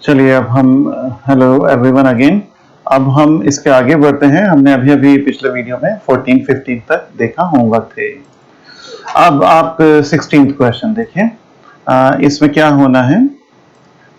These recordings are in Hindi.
चलिए अब हम हेलो एवरीवन अगेन। अब हम इसके आगे बढ़ते हैं। हमने अभी अभी पिछले वीडियो में 14 15 तक देखा होमवर्क थे। अब आप 16th क्वेश्चन देखिए। इसमें क्या होना है,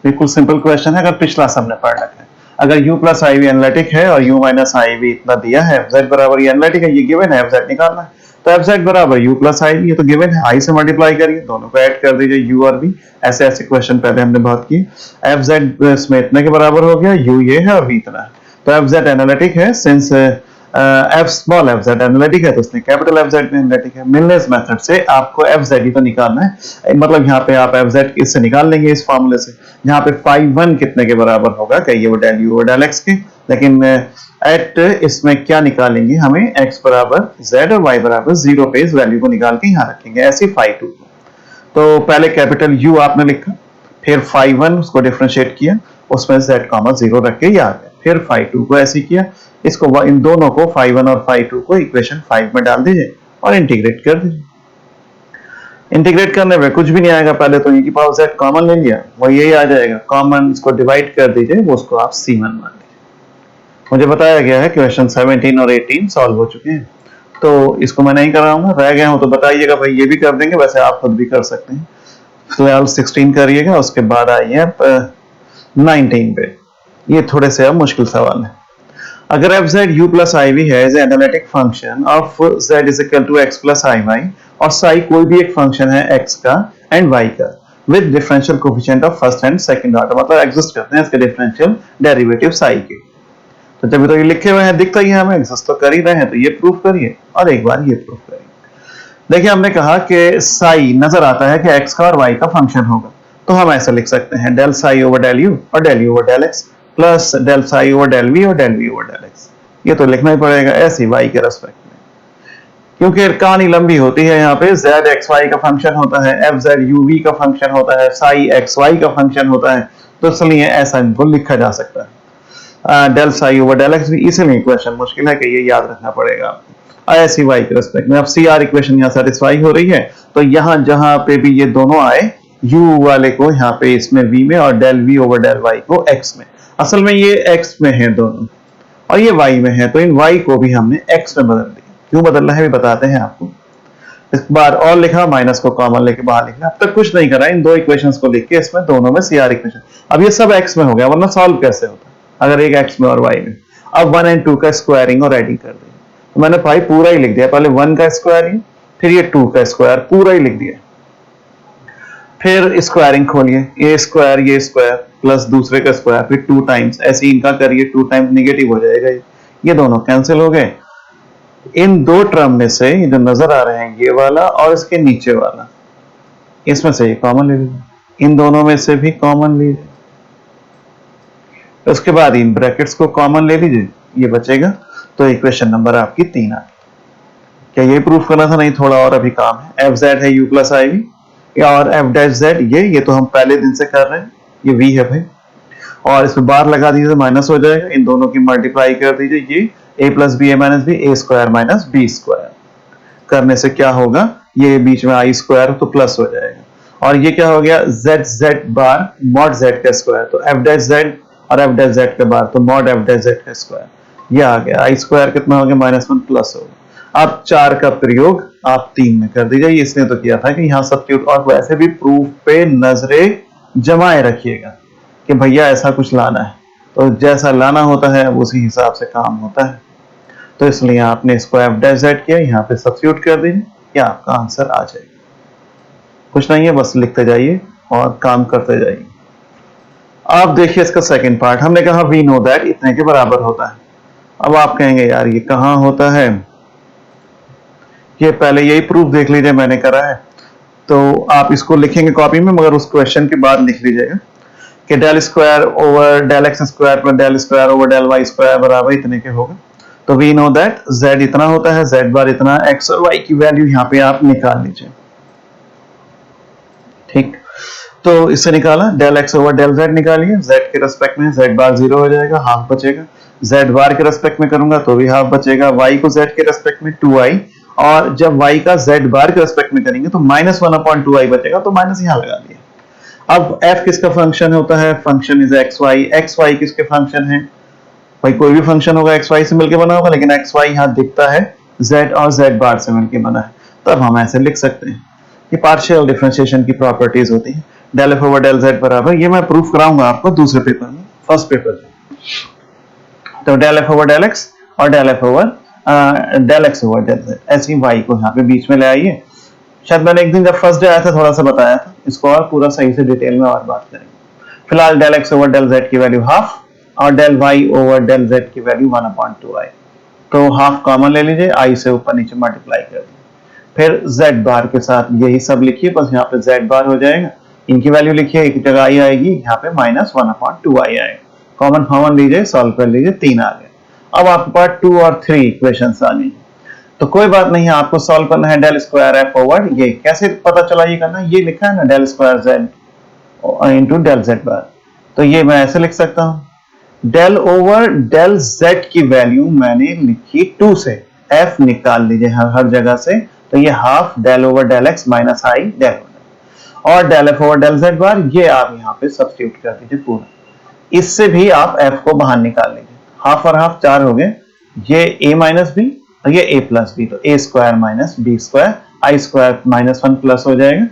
बिल्कुल सिंपल क्वेश्चन है। अगर पिछला सबने पढ़ रखा है, अगर u plus i v analytic है और u माइनस आई वी इतना दिया है, z बराबर ये एनालिटिक है, ये गिवन है, fz निकालना है। तो fz बराबर u प्लस आई वी, ये तो गिवन है, i से मल्टीप्लाई करिए, दोनों को ऐड कर दीजिए u और v। ऐसे ऐसे क्वेश्चन पहले हमने बहुत किए। fz इसमें इतने के बराबर हो गया, u ये है और v इतना है। तो fz एनालिटिक है, since f small fz analytic है तो इसलिए कैपिटल fz एनालिटिक है। मिलनेस मेथड से आपको fz ही तो निकालना है, मतलब यहाँ पे आप fz इससे निकाल लेंगे इस फॉर्मूले से। यहाँ पे phi 1 कितने के बराबर होगा, कहिए वो डेल u और डेल x के, लेकिन एट इसमें क्या निकालेंगे, हमें x बराबर z और y बराबर 0 पे इस वैल्यू को निकाल के यहाँ रखेंगे, ऐसी phi 2 को। तो पहले कैपिटल U आपने लिखा, फिर phi 1 उसको डिफरेंशिएट किया, उसमें z, 0 रख के ये आ गया। फिर phi 2 को ऐसे किया, इसको इन दोनों को phi 1 और phi 2 को इक्वेशन 5 में डाल दीजिए और इंटीग्रेट कर दीजिए। इंटीग्रेट करने में कुछ भी नहीं आएगा, पहले तो e की पावर z कॉमन ले लिया, वो यही आ जाएगा। कॉमन इसको डिवाइड कर दीजिए, वो उसको आप c1 मान लीजिए। मुझे बताया गया है क्वेश्चन 17 और 18 सॉल्व हो चुके हैं, तो इसको मैं नहीं कराऊंगा। रह गए हो तो बताइएगा भाई, ये भी कर देंगे, वैसे आप खुद भी कर सकते हैं। 12 16 करिएगा, उसके बाद आइए आप 19 पे। ये थोड़े से अब मुश्किल सवाल है। अगर fz u plus i v है as analytic function of z is equal to x plus i y, और साई कोई भी एक फंक्शन है x का एंड y का with differential coefficient of first and second order, मतलब एग्जिस्ट करते हैं इसके डिफरेंशियल डेरिवेटिव साई के। तो जब तो ये लिखे हुए हैं, दिखता ही है हमें, एग्जिस्ट तो कर ही रहे हैं, तो ये प्रूफ करिए और एक बार ये प्रूफ करिए। देखिए हमने कहा कि साई नजर आता है कि x का और y का फंक्शन होगा, तो हम ऐसे लिख सकते हैं del psi over del u और del u over del x plus del psi over del v और del v over del x। ये तो लिखना ही पड़ेगा ऐसे y के रेस्पेक्ट में, क्योंकि कहानी लंबी होती है। यहाँ पे z x y का फंक्शन होता है, f z u v का फंक्शन होता है, साई x y का फंक्शन होता है, तो इसलिए ऐसा इनको लिखा जा सकता है del psi over del x भी। इसलिए क्वेश्चन मुश्किल है कि ये याद रखना पड़ेगा आपको ऐसी y के रेस्पेक्ट में। अब सी आर इक्वेशन यहाँ सेटिस्फाई हो रही है, तो यहाँ जहां पे भी ये दोनों आए, u वाले को यहाँ पे इसमें v में और del v over del y को x में। असल में ये x में है दोनों और ये y में है, तो इन y को भी हमने x में बदल दिया। क्यों बदलना है भी बताते हैं आपको। इस बार और लिखा, माइनस को कॉमन लेके बाहर लिखा। अब तक कुछ नहीं करा, इन दो इक्वेशंस को लिख के इसमें दोनों में सी आर इक्वेशन। अब ये सब x में हो गया, वरना सॉल्व कैसे होता अगर एक x में और y में। अब 1 एंड 2 का स्क्वायरिंग और एडिंग कर दी, तो मैंने भाई पूरा ही लिख दिया। पहले 1 का स्क्वायर, फिर ये 2 का स्क्वायर पूरा ही लिख दिया। फिर स्क्वायरिंग खोलिए, ये स्क्वायर प्लस दूसरे का स्क्वायर, फिर 2 टाइम्स, ऐसे इनका करिए, 2 टाइम्स नेगेटिव हो जाएगा, ये दोनों कैंसिल हो गए। इन दो टर्म में से जो नजर आ रहे हैं, ये वाला और इसके नीचे वाला, इसमें से ये कॉमन ले लीजिए, इन दोनों में से भी कॉमन लीजिए। उसके बाद इन ब्रैकेट्स को कॉमन ले लीजिए, ये बचेगा। तो इक्वेशन नंबर आपकी 3 आ गई। क्या ये प्रूफ करना था? नहीं, थोड़ा और अभी काम है। एफ जेड है u प्लस आई वी, और एफ डैश जेड ये तो हम पहले दिन से कर रहे हैं, ये v है भाई, और इसमें बार लगा दीजिए, माइनस हो जाएगा। इन दोनों की मल्टीप्लाई कर दीजिए, ये a plus b a minus b, a square minus b square करने से क्या होगा, ये बीच में आई स्क्वायर तो प्लस हो जाएगा। और ये क्या हो गया, जेड जेड बार मॉड जेड का स्क्वायर, तो एफ डैश जेड और एफ डैश जेड का बार, तो मॉड एफ डैश जेड का स्क्वायर। ये आ गया, आई स्क्वायर कितना हो गया, -1 प्लस हो गया। अब 4 का प्रयोग आप 3 में कर दीजिए, इसने तो किया था कि यहाँ सब्स्टिट्यूट। और वैसे भी प्रूफ पे नजरें जमाए रखिएगा कि भैया ऐसा कुछ लाना है, तो जैसा लाना होता है उसी हिसाब से काम होता है। तो इसलिए आपने इसको एफ डैश जेड किया, यहाँ पे सब्स्टिट्यूट कर दीजिए, क्या आपका आंसर आ जाएगा। कुछ नहीं है, बस लिखते जाइए और काम करते जाइए। आप देखिए इसका सेकंड पार्ट, हमने कहा वी नो दैट इतने के बराबर होता है। अब आप कहेंगे यार ये कहाँ होता है, ये पहले यही प्रूफ देख लीजिए, मैंने करा है। तो आप इसको लिखेंगे कॉपी में, मगर उस क्वेश्चन के बाद लिख लीजिएगा कि del square over del x square plus del square over del y square बराबर इतने के होगा। तो वी नो दैट z इतना होता है, z बार इतना, x और y की वैल्यू यहाँ पे आप निकाल लीजिए। ठीक, तो इससे निकाला, del x over del z निकालिए, z के रेस्पेक्ट में z बार 0 हो जाएगा, हाफ बचेगा। z बार के रेस्पेक्ट में करूंगा तो भी हाफ बचेगा। y को z के रेस्पेक्ट में 2i, और जब y का z बार के रेस्पेक्ट में करेंगे तो -1/2i बचेगा, तो माइनस यहाँ लगा दिया। अब f किसका फंक्शन होता है? Function is x y. X y किसके फंक्शन है? भाई कोई भी फंक्शन होगा एक्स वाई से मिलकर बना होगा, लेकिन एक्स वाई यहाँ दिखता है z और z बार से मिलकर बना है, तब हम ऐसे लिख सकते हैं। ये पार्शियल डिफरेंशिएशन की प्रॉपर्टीज होती है। Del f over del z बराबर, ये मैं प्रूफ कराऊंगा आपको दूसरे पेपर में, फर्स्ट पेपर में। तो del f over del x और del f over del x over del z, ऐसी y को यहाँ पे बीच में ले आइए। शायद मैंने एक दिन जब फर्स्ट डे आया था थोड़ा सा बताया था, इसको और पूरा सही से डिटेल में और बात करेंगे। फिलहाल del x over del z की वैल्यू हाफ और del y over del z की वैल्यू 1/2i। तो हाफ कॉमन ले लीजिए, i से ऊपर नीचे मल्टीप्लाई कर दीजिए, फिर z बार के साथ यही सब लिखिए, बस यहाँ पे z बार हो जाएगा। इनकी वैल्यू लिखिए, एक जगह i आएगी, यहाँ पे -1/2i आएगा। कॉमन कॉमन लीजिए, सॉल्व कर लीजिए, 3 आ गए। अब आपके पास 2 और 3 इक्वेशंस आ गई। तो कोई बात नहीं है, आपको सॉल्व करना है डेल स्क्वायर एफ ओवर, ये कैसे पता चला ये करना, ये लिखा है ना del square z into del z bar. तो ये मैं ऐसे लिख सकता हूँ, डेल ओवर डेल z की वैल्यू मैंने लिखी 2 से, f निकाल लीजिए हर जगह से, तो ये half del over del x minus i del, और del f over del z bar ये आप यहाँ पे सब्स्टिट्यूट कर दीजिए पूरा। इससे भी आप f को बाहर निकाल लीजिए, हाफ और हाफ 4 हो गए, ये a माइनस बी और ये a प्लस बी, तो a square minus b square, i square -1 plus हो जाएगा।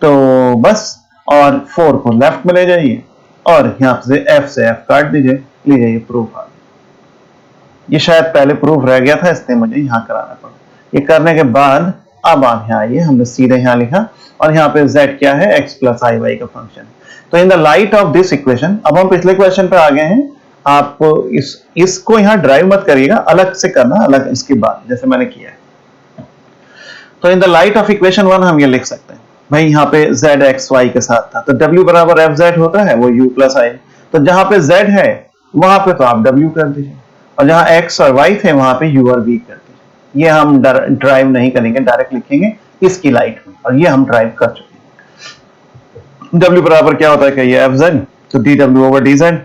तो बस, और 4 को लेफ्ट में ले जाइए और यहाँ से f काट दीजिए, लीजिए ये प्रूफ आ गया। ये शायद पहले प्रूफ रह गया था, इसलिए मुझे यहाँ कराना पड़ा। ये करने के बाद अब आप यहाँ आइए, हमने सीधे यहाँ लिखा, और यहाँ पे z क्या है? x प्लस आई वाई का फंक्शन। तो in the light of this equation, अब हम पिछले क्वेश्चन पे आ गए हैं। आप इसको यहाँ ड्राइव मत करिएगा, अलग से करना, अलग इसके बाद, जैसे मैंने किया है। तो in the light of equation 1 हम ये लिख सकते हैं, भाई यहाँ पे z x y के साथ था, तो w बराबर एफ जेड होता है, वो u प्लस आई। तो जहां पे z है वहां पे तो आप w कर दीजिए, और जहां x और y थे वहां पे u और v कर दीजिए। ये हम ड्राइव नहीं करेंगे, डायरेक्ट लिखेंगे इसकी लाइट में, और ये हम ड्राइव कर चुके हैं। w बराबर क्या होता है, क्या ये एफ जेड, तो D W over D Z,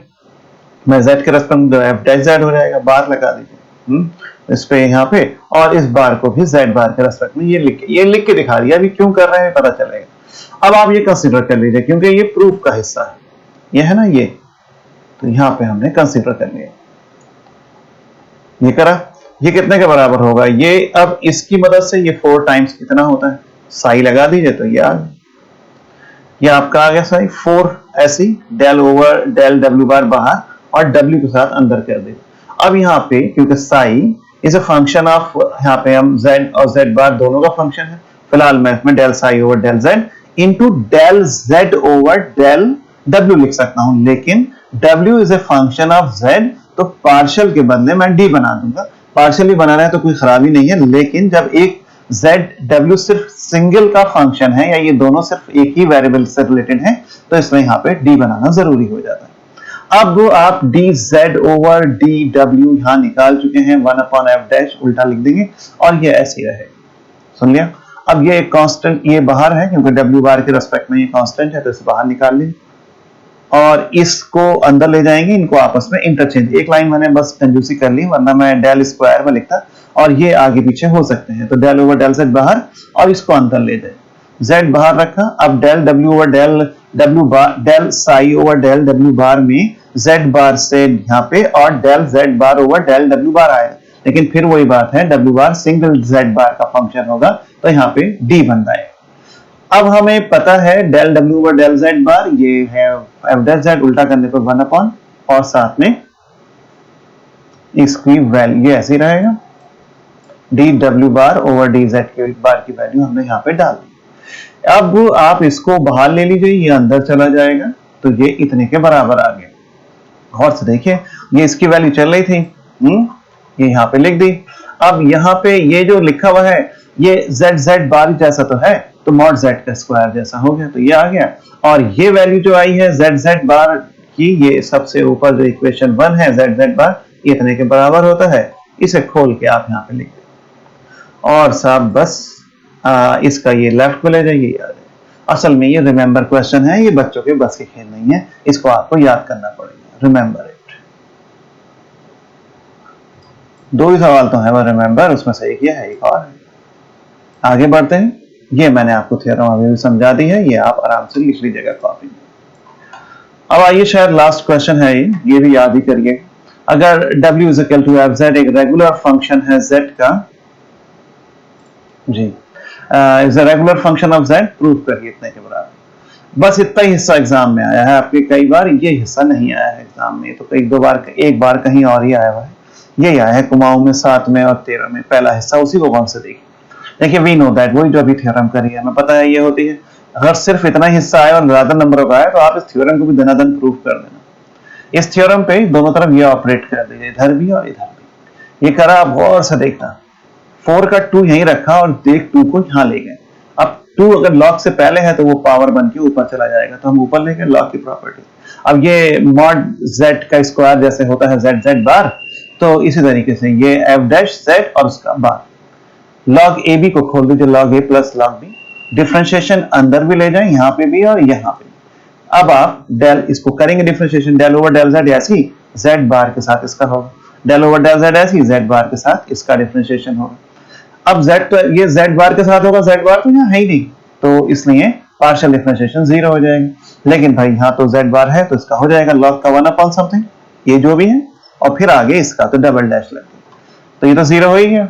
मैं z के रेस्पेक्ट में एफ डैश जेड हो जाएगा, बार लगा दीजिए इस पे यहाँ पे, और इस बार को भी z बार के रेस्पेक्ट में ये लिख के दिखा दिया। अभी क्यों कर रहे हैं पता चलेगा। अब आप ये कंसीडर कर लीजिए, क्योंकि ये प्रूफ का हिस्सा है, ये है ना ये, तो यहाँ पे हमने कंसीडर कर लिया, ये करा। ये कितने के बराबर होगा? ये अब इसकी मदद से ये 4 टाइम्स कितना होता है, साई लगा दीजिए, तो ये आ गया, ये आपका आ गया साई 4, ऐसी डेल ओवर डेल डब्ल्यू बार बाहर और w के साथ अंदर कर दीजिए। अब यहाँ पे क्योंकि Sai is a function of, यहाँ पे हम z और z बार दोनों का फंक्शन है, फिलहाल मैं इसमें del psi over del z into del z over del w लिख सकता हूं, लेकिन w is a function of z, तो पार्शियल के बदले मैं d बना दूंगा। पार्शियली बनाना है तो कोई खराबी नहीं है, लेकिन जब एक z w सिर्फ सिंगल का फंक्शन है, या ये दोनों सिर्फ एक ही वेरिएबल से रिलेटेड है, तो इसमें यहाँ पे d बनाना जरूरी हो जाता है। अब आप dz ओवर dw यहां निकाल चुके हैं, 1/f डैश उल्टा लिख देंगे, और ये ऐसे ही रहेगा। सुन लिया? अब ये एक कांस्टेंट, ये बाहर है क्योंकि w बार के रेस्पेक्ट में ये कांस्टेंट है, तो इसे बाहर निकाल लीजिए और इसको अंदर ले जाएंगे, इनको आपस में इंटरचेंज। एक लाइन मैंने बस कंजूसी कर ली, वरना मैं डेल स्क्वायर में लिखता, और ये आगे पीछे हो सकते हैं। तो डेल ओवर डेल z बाहर और इसको अंदर ले जाए, z बाहर रखा। अब del w over del w bar, del psi over del w bar में z बार से यहाँ पे, और del z bar over del w bar आएगा, लेकिन फिर वही बात है, w bar single z bar का फंक्शन होगा, तो यहाँ पे d बन जाएगा। अब हमें पता है del w over del z bar ये है f डैश z, उल्टा करने पर 1/, और साथ में इसकी वैल्यू ऐसे ही रहेगा, dw बार ओवर dz के बार की वैल्यू हमने यहाँ पे डाल दी। अब आप इसको बाहर ले लीजिए, ये अंदर चला जाएगा, तो ये इतने के बराबर आ गया। गौर से देखिए, ये इसकी वैल्यू चल रही थी, ये यहाँ पे लिख दी। अब यहाँ पे ये जो लिखा हुआ है ये z बार जैसा तो है, तो मॉड z का स्क्वायर जैसा हो गया, तो ये आ गया। और ये वैल्यू जो आई है z बार की, ये सबसे ऊपर जो इक्वेशन 1 है, z बार इतने के बराबर होता है। इसे खोल के आप यहाँ पे लिख दें, और साहब बस इसका ये लेफ्ट में ले जाइए, याद है। असल में ये रिमेंबर क्वेश्चन है, ये बच्चों के बस के खेल नहीं है, इसको आपको याद करना पड़ेगा, रिमेंबर इट। 2 ही सवाल तो है वो रिमेंबर, उसमें से एक ये है, एक और है। आगे बढ़ते हैं। ये मैंने आपको थ्योरम अभी भी समझा दी है, ये आप आराम से लिख लीजिएगा कॉपी में। अब आइए शायद लास्ट क्वेश्चन है ये भी याद ही करिए। अगर w is equal to f z एक रेगुलर फंक्शन है z का, g is a regular function of z, prove करिए इतने के बराबर। बस इतना ही हिस्सा एग्जाम में आया है आपके, कई बार ये हिस्सा नहीं आया है एग्जाम में, तो एक दो बार, एक बार कहीं और ही आया हुआ है। यही आया है कुमाऊं में 7 में और 13 में, पहला हिस्सा, उसी को कौन से देखिए वी नो दैट, वही जो अभी थ्योरम करी है, हमें पता है ये होती है। अगर सिर्फ इतना हिस्सा आया और ज्यादा नंबरों का आया तो आप इस थ्योरम को भी धनाधन प्रूव कर देना। इस थ्योरम पे दोनों तरफ ये ऑपरेट कर दीजिए, इधर भी और इधर भी। ये करा, आप गौर से देखना, 4 का 2 यहीं रखा और देख 2 को यहाँ ले गए। अब 2 अगर लॉग से पहले है तो वो पावर बन के ऊपर चला जाएगा, तो हम ऊपर ले गए लॉग की प्रॉपर्टी। अब ये मॉड z का स्क्वायर जैसे होता है z z बार, तो इसी तरीके से ये f डैश z और उसका बार। लॉग ए बी को खोल दीजिए, लॉग ए प्लस लॉग बी, डिफरेंशिएशन अंदर भी ले जाए, यहाँ पे भी और यहाँ पे भी। अब आप डेल इसको करेंगे differentiation, del over del z ऐसी z बार के साथ इसका होगा, डेल ओवर डेल z ऐसी z बार के साथ इसका डिफरेंशिएशन होगा। अब z तो ये z बार के साथ होगा, z बार तो यहाँ है ही नहीं, तो इसलिए पार्शियल डिफरेंशिएशन 0 हो जाएगा। लेकिन भाई यहाँ तो z बार है तो इसका हो जाएगा लॉग का 1 अपॉन समथिंग, ये जो भी है, और फिर आगे इसका तो डबल डैश लग गया, तो ये तो 0 हो ही गया।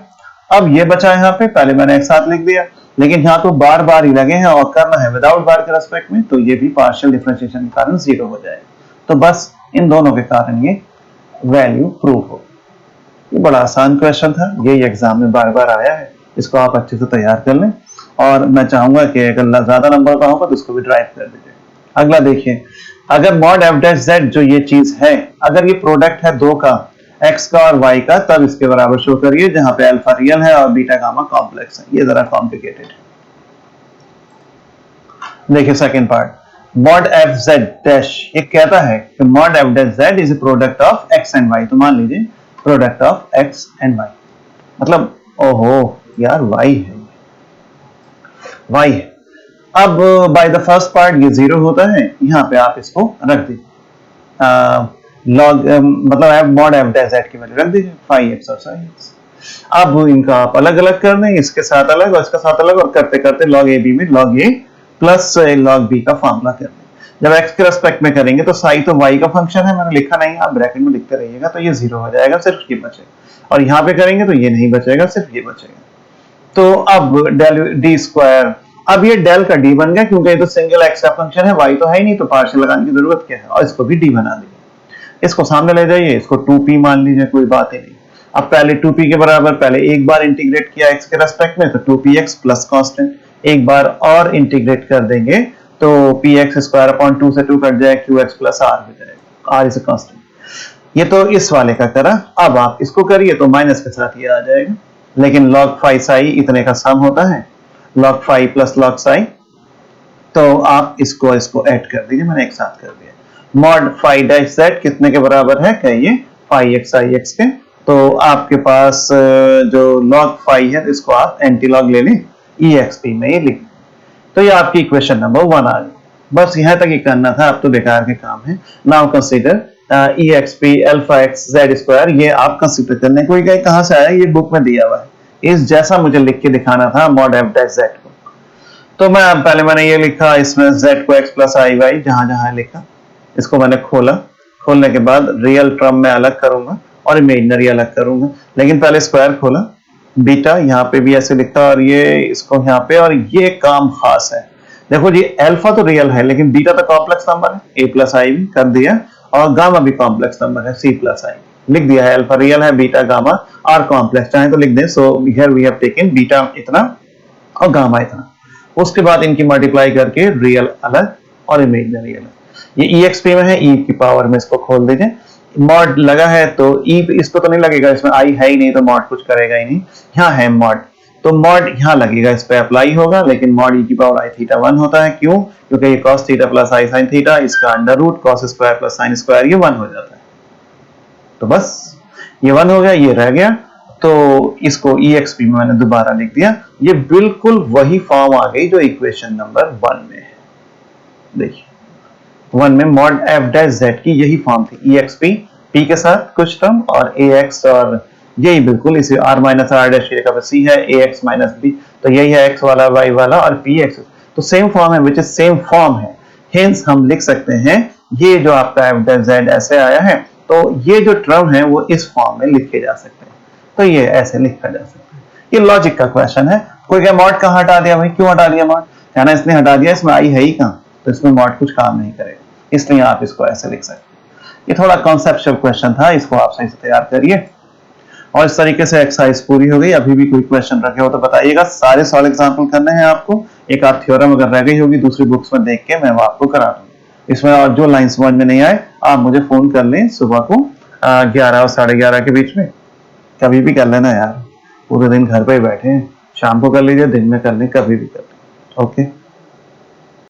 अब ये बचा यहाँ पे, पहले मैंने एक साथ लिख दिया, लेकिन यहाँ तो बार बार ही लगे हैं और करना है विदाउट बार के रेस्पेक्ट में, तो ये भी पार्शियल डिफरेंशिएशन के कारण 0 हो जाएगा। तो बस इन दोनों के कारण ये वैल्यू प्रूव हो। ये बड़ा आसान क्वेश्चन था, ये एग्जाम में बार बार आया है, इसको आप अच्छे से तैयार कर लें, और मैं चाहूंगा कि अगर ज्यादा नंबर का होगा तो इसको भी ड्राइव कर दीजिए। अगला देखिए, अगर मॉड एफ डैश जेड जो ये चीज है, अगर ये प्रोडक्ट है दो का, x का और y का, तब इसके बराबर शो करिए जहां पे अल्फा रियल है और बीटा गामा कॉम्प्लेक्स है। ये जरा कॉम्प्लिकेटेड है। देखिए second part, mod F Z dash, ये कहता है कि mod F dash Z is a product of x and y, तो मान लीजिए product of x and y, मतलब ओहो यार y है, y है। अब बाय द फर्स्ट पार्ट ये 0 होता है, यहां पे आप इसको रख दीजिए, लॉग मतलब F mod F dash Z की वैल्यू रख दीजिए 5x और 6x। अब इनका आप अलग अलग कर दें, इसके साथ अलग और इसका साथ अलग, और करते करते लॉग ए बी में लॉग ए प्लस लॉग बी का फॉर्मूला कर दें। जब x के रेस्पेक्ट में करेंगे तो साई तो y का फंक्शन है, मैंने लिखा नहीं, आप ब्रैकेट में लिखते रहिएगा, तो ये 0 हो जाएगा, सिर्फ ये बचेगा, और यहाँ पे करेंगे तो ये नहीं बचेगा, सिर्फ ये बचेगा। तो अब डेल डी स्क्वायर, अब ये डेल का डी बन गया, क्योंकि ये तो सिंगल x का फंक्शन है, y तो है ही नहीं, तो पार्शियल लगाने की जरूरत क्या है, और इसको भी डी बना दीजिए। इसको सामने ले जाइए, इसको 2p मान लीजिए, कोई बात ही नहीं। अब पहले 2p के बराबर पहले एक बार इंटीग्रेट किया x के रेस्पेक्ट में, तो 2px प्लस कांस्टेंट, एक बार और इंटीग्रेट कर देंगे तो px स्क्वायर अपॉन 2 से 2 कट जाए, qx प्लस r हो जाएगा, r इज अ कांस्टेंट। ये तो इस वाले का करा। अब आप इसको करिए तो माइनस के साथ ये आ जाएगा, लेकिन log phi psi इतने का सम होता है, log phi plus log psi, तो आप इसको ऐड कर दीजिए, मैंने एक साथ कर दिया। मॉड फाई डैश जेड कितने के बराबर है, कहिए फाई एक्स आई एक्स के, तो आपके पास जो लॉग फाई है इसको आप एंटी लॉग ले लें, EXP में ये लिख, तो ये आपकी इक्वेशन नंबर 1 आ गई। बस यहाँ तक ही करना था, अब तो बेकार के काम है। Now consider EXP alpha x Z square, ये आप कंसीडर करने कोई गए कहां से आया, ये बुक में दिया हुआ है, इस जैसा मुझे लिख के दिखाना था मॉड एफ डैश जेड को। तो मैं पहले मैंने ये लिखा, इसमें z को x प्लस आई वाई जहां जहां लिखा, इसको मैंने खोला, खोलने के बाद रियल टर्म में अलग करूंगा और इमेजिनरी अलग करूंगा, लेकिन पहले स्क्वायर खोला, बीटा यहाँ पे भी ऐसे लिखा और ये इसको यहाँ पे, और ये काम खास है, देखो जी अल्फा तो रियल है लेकिन बीटा तो कॉम्प्लेक्स नंबर है, a प्लस आई भी कर दिया, और गामा भी कॉम्प्लेक्स नंबर है, c प्लस आई लिख दिया है। अल्फा रियल है, बीटा गामा आर कॉम्प्लेक्स, चाहे तो लिख दें। So here we have taken beta इतना और गामा इतना, उसके बाद इनकी मल्टीप्लाई करके रियल अलग और इमेजिनरी अलग। ये EXP में है, e की पावर में इसको खोल दीजिए, मॉड लगा है तो e इस पे तो नहीं लगेगा, इसमें i है ही नहीं तो मॉड कुछ करेगा ही नहीं, यहाँ है मॉड, तो मॉड यहाँ लगेगा, इस पे अप्लाई होगा, लेकिन मॉड e की पावर i थीटा 1 होता है, क्यों, क्योंकि ये cos theta plus i sin theta, इसका under root cos square plus sin square, ये 1 हो जाता है। तो बस ये 1 हो गया, ये रह गया, तो इसको EXP में मैंने दोबारा लिख दिया, ये बिल्कुल वही फॉर्म आ गई जो इक्वेशन नंबर 1 में है। देखिए 1 में मॉड एफ डैश जेड की यही फॉर्म थी, EXP p के साथ कुछ टर्म और ax और यही बिल्कुल इसे r माइनस आर डैश का सी है ax माइनस बी, तो यही है x वाला y वाला और px, तो सेम फॉर्म है विच इज सेम फॉर्म है। हेंस हम लिख सकते हैं ये जो आपका f डैश z ऐसे आया है, तो ये जो टर्म है वो इस फॉर्म में लिखे जा सकते हैं, तो ये ऐसे लिखा जा सकता है। ये लॉजिक का क्वेश्चन है। कोई क्या मॉड कहाँ हटा दिया भाई, क्यों हटा दिया मॉड, है ना, इसने हटा दिया, इसमें आई है ही कहाँ, तो इसमें मॉड कुछ काम नहीं करेगा, इसलिए आप इसको ऐसे लिख सकते हैं। ये थोड़ा कॉन्सेप्चुअल क्वेश्चन था, इसको आप सही से तैयार करिए। और इस तरीके से एक्सरसाइज पूरी हो गई। अभी भी कोई क्वेश्चन रखे हो तो बताइएगा, सारे सॉल्व एग्जाम्पल करने हैं आपको। एक आध थ्योरम अगर रह गई होगी दूसरी बुक्स में देख के मैं वो आपको करा दूंगा। इसमें और जो लाइन समझ में नहीं आए आप मुझे फोन कर लें सुबह को 11 और 11:30 के बीच में, कभी भी कर लेना यार, पूरे दिन घर पे ही बैठे हैं, शाम को कर लीजिए, दिन में कर लें, कभी भी कर लें। ओके।